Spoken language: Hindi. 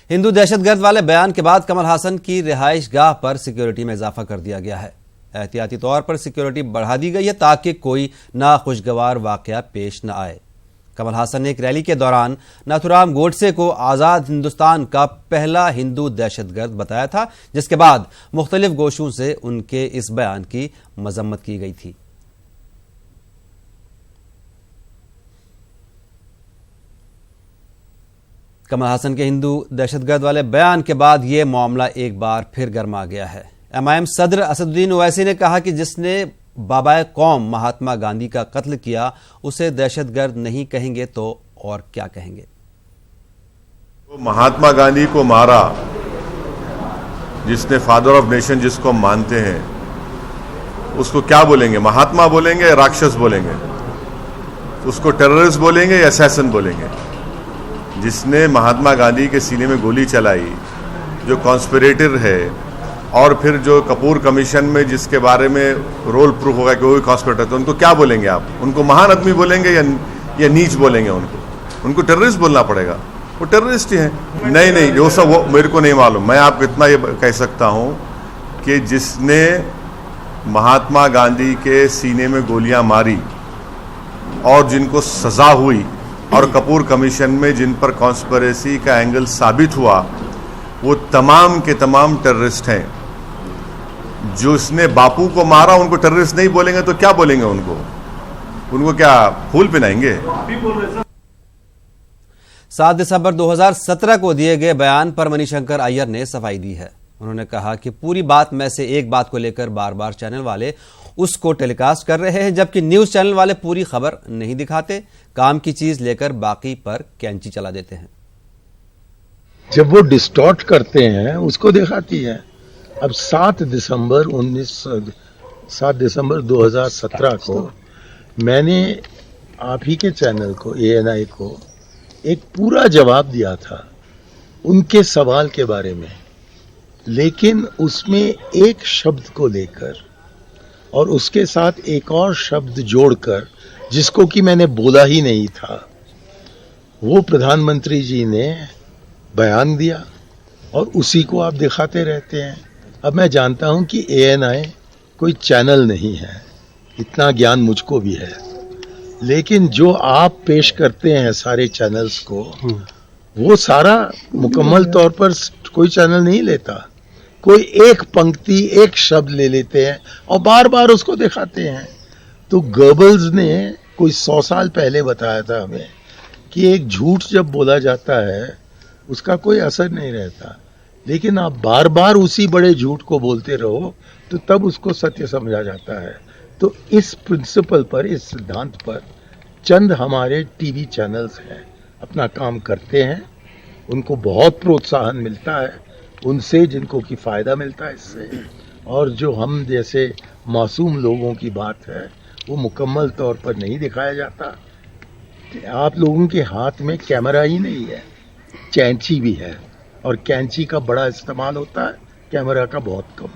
हिंदू दहशतगर्द वाले बयान के बाद कमल हासन की रिहाइश गाह पर सिक्योरिटी में इजाफा कर दिया गया है। एहतियाती तौर पर सिक्योरिटी बढ़ा दी गई है ताकि कोई नाखुशगवार वाकया पेश न आए। कमल हासन ने एक रैली के दौरान नाथुराम गोडसे को आजाद हिंदुस्तान का पहला हिंदू दहशतगर्द बताया था, जिसके बाद मुख्तलिफ गोशों से उनके इस बयान की मजम्मत की गई थी। कमल हासन के हिंदू दहशतगर्द वाले बयान के बाद यह मामला एक बार फिर गर्मा गया है। एमआईएम सदर असदुद्दीन ओवैसी ने कहा कि जिसने बाबाए कौम महात्मा गांधी का कत्ल किया उसे दहशतगर्द नहीं कहेंगे तो और क्या कहेंगे। तो महात्मा गांधी को मारा, जिसने फादर ऑफ नेशन जिसको हम मानते हैं, उसको क्या बोलेंगे? महात्मा बोलेंगे या राक्षस बोलेंगे? उसको टेररिस्ट बोलेंगे या असैसिन बोलेंगे? जिसने महात्मा गांधी के सीने में गोली चलाई, जो कॉन्स्पिरेटर है, और फिर जो कपूर कमीशन में जिसके बारे में रोल प्रूफ होगा कि वो भी कॉन्स्पिरेटर थे, उनको क्या बोलेंगे आप? उनको महान आदमी बोलेंगे या नीच बोलेंगे? उनको टेररिस्ट बोलना पड़ेगा। वो टेररिस्ट ही हैं। नहीं, वो सब वो मेरे को नहीं मालूम। मैं आपको इतना ये कह सकता हूँ कि जिसने महात्मा गांधी के सीने में गोलियां मारी और जिनको सजा हुई और कपूर कमीशन में जिन पर कॉन्स्पिरेसी का एंगल साबित हुआ, वो तमाम के तमाम टेररिस्ट हैं। जो इसने बापू को मारा उनको टेररिस्ट नहीं बोलेंगे तो क्या बोलेंगे? उनको क्या फूल पिनाएंगे? 7 दिसंबर 2017 को दिए गए बयान पर मणिशंकर अय्यर ने सफाई दी है। उन्होंने कहा कि पूरी बात में से एक बात को लेकर बार बार चैनल वाले उसको टेलीकास्ट कर रहे हैं, जबकि न्यूज चैनल वाले पूरी खबर नहीं दिखाते, काम की चीज लेकर बाकी पर कैंची चला देते हैं। जब वो डिस्टॉर्ट करते हैं उसको दिखाती है। अब 7 दिसंबर 2017 को मैंने आप ही के चैनल को, ANI को, एक पूरा जवाब दिया था उनके सवाल के बारे में, लेकिन उसमें एक शब्द को लेकर और उसके साथ एक और शब्द जोड़कर, जिसको कि मैंने बोला ही नहीं था, वो प्रधानमंत्री जी ने बयान दिया और उसी को आप दिखाते रहते हैं। अब मैं जानता हूं कि ANI कोई चैनल नहीं है, इतना ज्ञान मुझको भी है, लेकिन जो आप पेश करते हैं सारे चैनल्स को, वो सारा मुकम्मल तौर पर कोई चैनल नहीं लेता। कोई एक पंक्ति, एक शब्द ले लेते हैं और बार बार उसको दिखाते हैं। तो गोबल्स ने कोई 100 साल पहले बताया था हमें कि एक झूठ जब बोला जाता है उसका कोई असर नहीं रहता, लेकिन आप बार बार उसी बड़े झूठ को बोलते रहो तो तब उसको सत्य समझा जाता है। तो इस प्रिंसिपल पर, इस सिद्धांत पर चंद हमारे टीवी चैनल्स हैं, अपना काम करते हैं, उनको बहुत प्रोत्साहन मिलता है उनसे, जिनको की फायदा मिलता है इससे, और जो हम जैसे मासूम लोगों की बात है वो मुकम्मल तौर पर नहीं दिखाया जाता। आप लोगों के हाथ में कैमरा ही नहीं है, कैंची भी है, और कैंची का बड़ा इस्तेमाल होता है, कैमरा का बहुत कम।